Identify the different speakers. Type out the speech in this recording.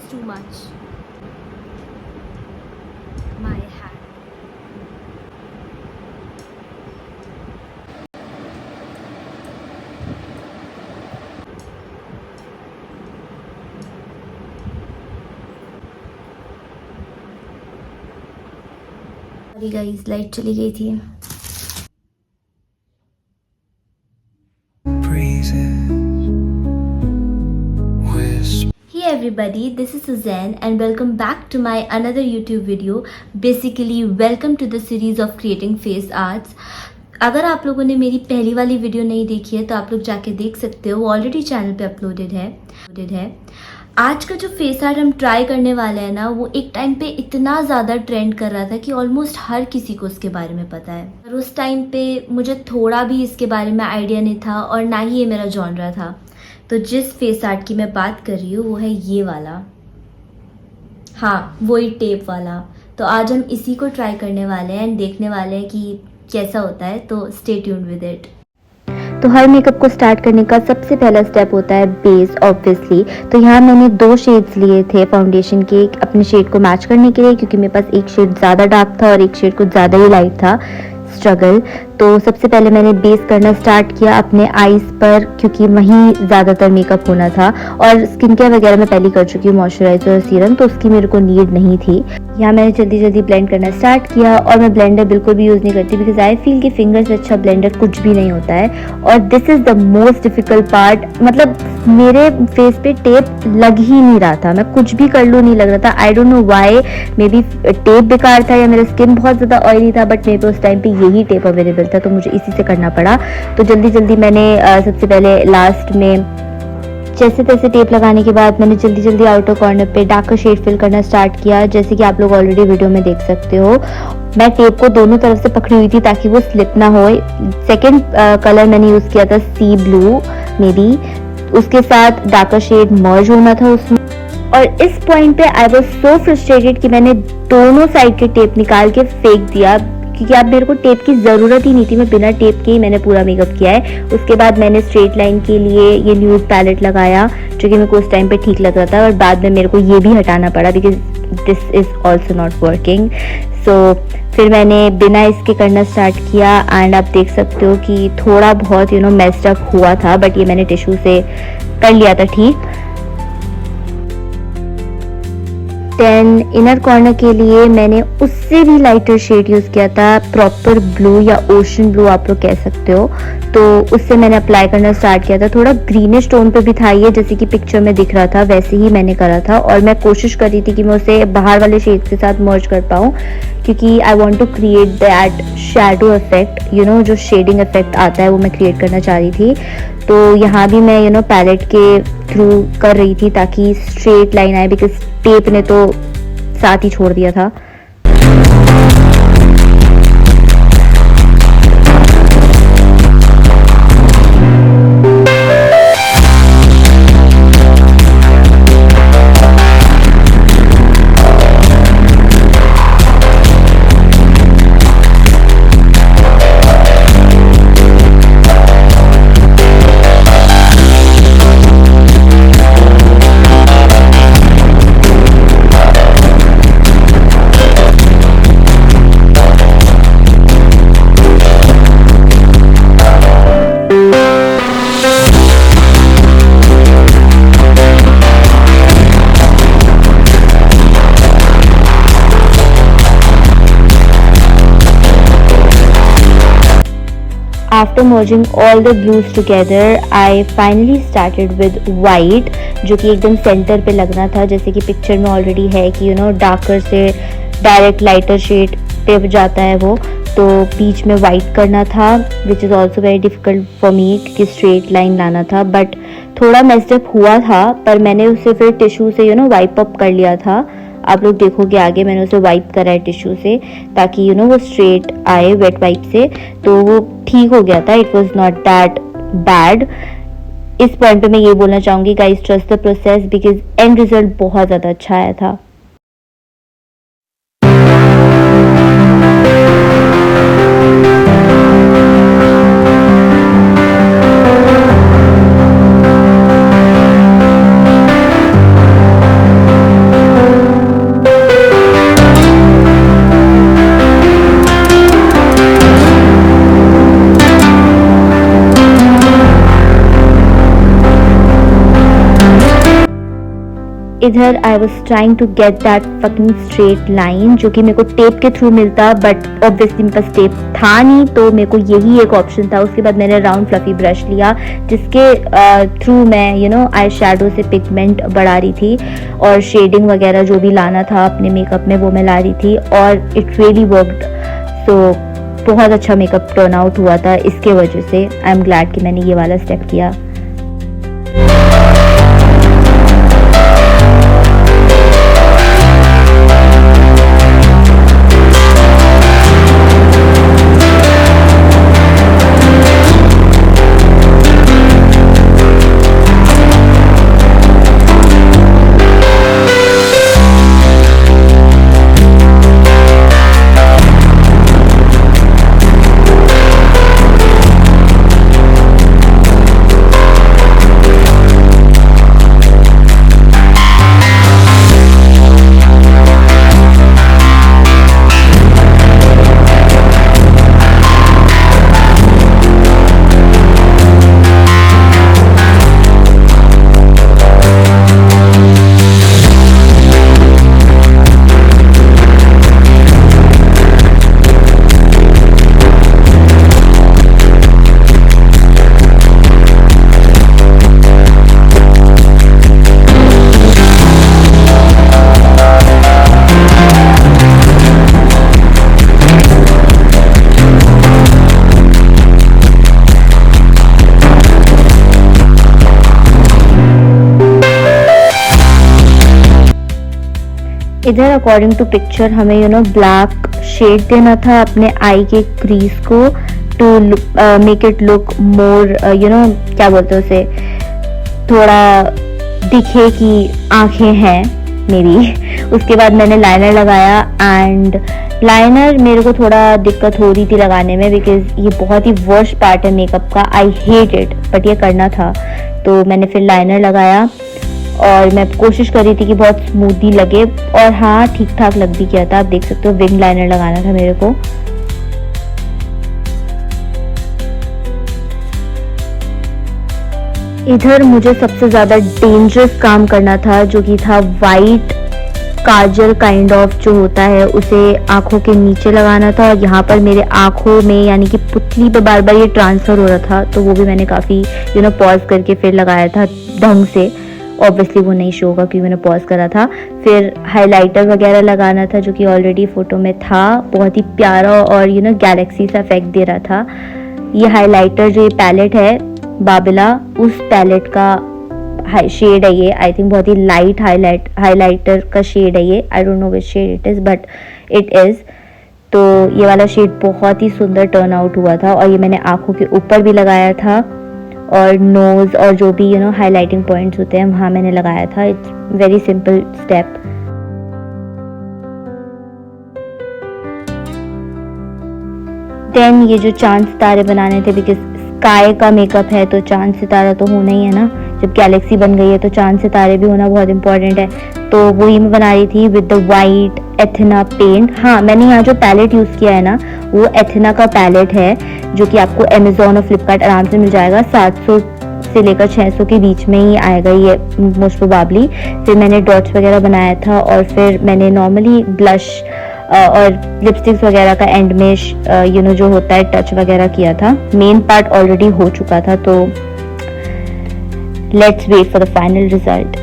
Speaker 1: It's too much. My hat. Sorry guys, light चली गई थी। Hey everybody, this is Suzanne and welcome back to my another YouTube video. Basically, welcome to the series of creating face arts. अगर आप लोगों ने मेरी पहली वाली वीडियो नहीं देखी है तो आप लोग जाके देख सकते हो, वो ऑलरेडी चैनल पे अपलोडेड है। आज का जो फेस आर्ट हम ट्राई करने वाले हैं ना, वो एक टाइम पे इतना ज़्यादा ट्रेंड कर रहा था कि ऑलमोस्ट हर किसी को उसके बारे में पता है। और उस टाइम पे मुझे थोड़ा भी इसके बारे में आइडिया नहीं था और ना ही ये मेरा जॉनरा था। तो जिस फेस आर्ट की मैं बात कर रही हूँ वो है ये वाला, हाँ वही टेप वाला। तो आज हम इसी को ट्राई करने वाले हैं एंड देखने वाले हैं कि कैसा होता है। तो स्टे ट्यून्ड विद इट। तो हर मेकअप को स्टार्ट करने का सबसे पहला स्टेप होता है बेस, ऑब्वियसली। तो यहाँ मैंने 2 शेड्स लिए थे फाउंडेशन के, अपने शेड को मैच करने के लिए, क्योंकि मेरे पास एक शेड ज़्यादा डार्क था और एक शेड कुछ ज़्यादा ही लाइट था। स्ट्रगल। तो सबसे पहले मैंने बेस करना स्टार्ट किया अपने आईज पर, क्योंकि वहीं ज़्यादातर मेकअप होना था। और स्किन केयर वगैरह मैं पहले कर चुकी हूँ, मॉइस्चराइजर और सीरम, तो उसकी मेरे को नीड नहीं थी। यहाँ मैंने जल्दी जल्दी ब्लेंड करना स्टार्ट किया और मैं ब्लेंडर बिल्कुल भी यूज़ नहीं करती, बिकॉज आई फील कि फिंगर से अच्छा ब्लेंडर कुछ भी नहीं होता है। और this is the most difficult part. मतलब मेरे फेस पे टेप लग ही नहीं रहा था, मैं कुछ भी कर लूँ नहीं लग रहा था। आई don't know why, may be tape बेकार था या मेरा स्किन बहुत ज़्यादा ऑयली था, बट मेरे पे उस टाइम पे यही टेप अवेलेबल था, तो मुझे इसी से करना पड़ा। तो जल्दी जल्दी मैंने सबसे पहले लास्ट में जैसे तैसे टेप लगाने के बाद मैंने जल्दी जल्दी आउटर कॉर्नर पे डार्कर शेड फिल करना स्टार्ट किया, जैसे कि आप लोग ऑलरेडी वीडियो में देख सकते हो। मैं टेप को दोनों तरफ से पकड़ी हुई थी ताकि वो स्लिप ना हो। सेकंड कलर मैंने यूज़ किया था सी ब्लू मे बी, उसके साथ डार्कर शेड मर्ज होना था उसमें। और इस पॉइंट पे आई वाज सो फ्रस्ट्रेटेड कि मैंने दोनों साइड के टेप निकाल के फेंक दिया, क्योंकि अब मेरे को टेप की ज़रूरत ही नहीं थी। मैं बिना टेप के ही मैंने पूरा मेकअप किया है। उसके बाद मैंने स्ट्रेट लाइन के लिए ये न्यूज़ पैलेट लगाया, जो कि मेरे को उस टाइम पे ठीक लग रहा था, और बाद में मेरे को ये भी हटाना पड़ा because this is also not working. So फिर मैंने बिना इसके करना स्टार्ट किया एंड आप देख सकते हो कि थोड़ा बहुत मेस्ड अप हुआ था, बट ये मैंने टिश्यू से कर लिया था ठीक। देन इनर कॉर्नर के लिए मैंने उससे भी लाइटर शेड यूज़ किया था, प्रॉपर ब्लू या ओशन ब्लू आप लोग कह सकते हो। तो उससे मैंने अप्लाई करना स्टार्ट किया था। थोड़ा ग्रीनिश टोन पे भी था ये, जैसे कि पिक्चर में दिख रहा था वैसे ही मैंने करा था। और मैं कोशिश कर रही थी कि मैं उसे बाहर वाले शेड्स के साथ मर्ज कर पाऊँ, क्योंकि I want to create that shadow effect, जो शेडिंग इफेक्ट आता है वो मैं क्रिएट करना चाह रही थी। तो यहाँ भी मैं पैलेट के थ्रू कर रही थी ताकि स्ट्रेट लाइन आए, बिकॉज टेप ने तो साथ ही छोड़ दिया था। After merging all the blues together, I finally started with white, जो कि एकदम सेंटर पे लगना था, जैसे कि पिक्चर में ऑलरेडी है कि डार्कर से डायरेक्ट लाइटर शेड पे जाता है वो। तो बीच में वाइट करना था, which is also very difficult for me, क्योंकि स्ट्रेट लाइन लाना था। बट थोड़ा मेस्डअप हुआ था, पर मैंने उसे फिर टिश्यू से वाइप अप कर लिया था। आप लोग देखोगे आगे मैंने उसे वाइप करा है टिश्यू से, ताकि वो स्ट्रेट आए वेट वाइप से। तो वो ठीक हो गया था, it was not that bad. इस पॉइंट पे मैं ये बोलना चाहूँगी guys, trust the process, because end result बहुत ज़्यादा अच्छा आया था। इधर I was trying to get that fucking straight line जो कि मेरे को टेप के थ्रू मिलता, बट ऑब्वियसली मेरे पास टेप था नहीं, तो मेरे को यही एक ऑप्शन था। उसके बाद मैंने राउंड फ्लफी ब्रश लिया जिसके थ्रू मैं आई शैडो से पिगमेंट बढ़ा रही थी और शेडिंग वगैरह जो भी लाना था अपने मेकअप में वो मैं ला रही थी, और इट रियली वर्कड। सो बहुत अच्छा मेकअप टर्न आउट हुआ था इसके वजह से। आई एम ग्लैड कि मैंने ये वाला स्टेप किया। इधर अकॉर्डिंग टू पिक्चर हमें ब्लैक शेड देना था अपने आई के क्रीज को to make it look more क्या बोलते हैं उसे, थोड़ा दिखे कि आंखें हैं मेरी। उसके बाद मैंने लाइनर लगाया, एंड लाइनर मेरे को थोड़ा दिक्कत हो रही थी लगाने में बिकॉज ये बहुत ही वर्स्ट पार्ट है मेकअप का। आई हेट इट, बट ये करना था तो मैंने फिर लाइनर लगाया और मैं कोशिश कर रही थी कि बहुत स्मूथली लगे, और हाँ ठीक ठाक लग भी गया था। आप देख सकते हो विंग लाइनर लगाना था मेरे को। इधर मुझे सबसे ज़्यादा डेंजरस काम करना था जो कि था वाइट काजल काइंड ऑफ जो होता है उसे आंखों के नीचे लगाना था, और यहाँ पर मेरे आंखों में यानी कि पुतली पे बार बार ये ट्रांसफ़र हो रहा था, तो वो भी मैंने काफ़ी पॉज करके फिर लगाया था ढंग से। ऑब्वियसली वो नहीं शो होगा क्योंकि मैंने पॉज करा था। फिर हाइलाइटर वगैरह लगाना था जो कि ऑलरेडी फ़ोटो में था, बहुत ही प्यारा और गैलेक्सी सा इफेक्ट दे रहा था। ये हाइलाइटर जो ये पैलेट है बाबिला, उस पैलेट का शेड है ये। आई थिंक बहुत ही लाइट हाइलाइटर का शेड है ये। I don't know which shade it is but it is. तो ये वाला शेड बहुत ही सुंदर टर्न आउट हुआ था, और ये मैंने आँखों के ऊपर भी लगाया था और नोज और जो भी हाइलाइटिंग पॉइंट्स होते हैं वहाँ मैंने लगाया था। It's very simple step. Then ये जो चांद सितारे बनाने थे, बिकॉज स्काई का मेकअप है तो चांद सितारा तो होना ही है ना। जब गैलेक्सी बन गई है तो चांद सितारे भी होना बहुत इंपॉर्टेंट है, तो वही मैं बना रही थी with the white Athena paint. हाँ, मैंने यहाँ जो पैलेट यूज़ किया है ना वो एथेना का पैलेट है जो कि आपको अमेजोन और फ्लिपकार्ट आराम से मिल जाएगा। 700 से लेकर 600 के बीच में ही आएगा ये मोस्ट प्रोबेबली। फिर मैंने डॉट्स वगैरह बनाया था, और फिर मैंने नॉर्मली ब्लश और लिपस्टिक्स वगैरह का एंड में जो होता है टच वगैरह किया था। मेन पार्ट ऑलरेडी हो चुका था, तो let's wait for the final result.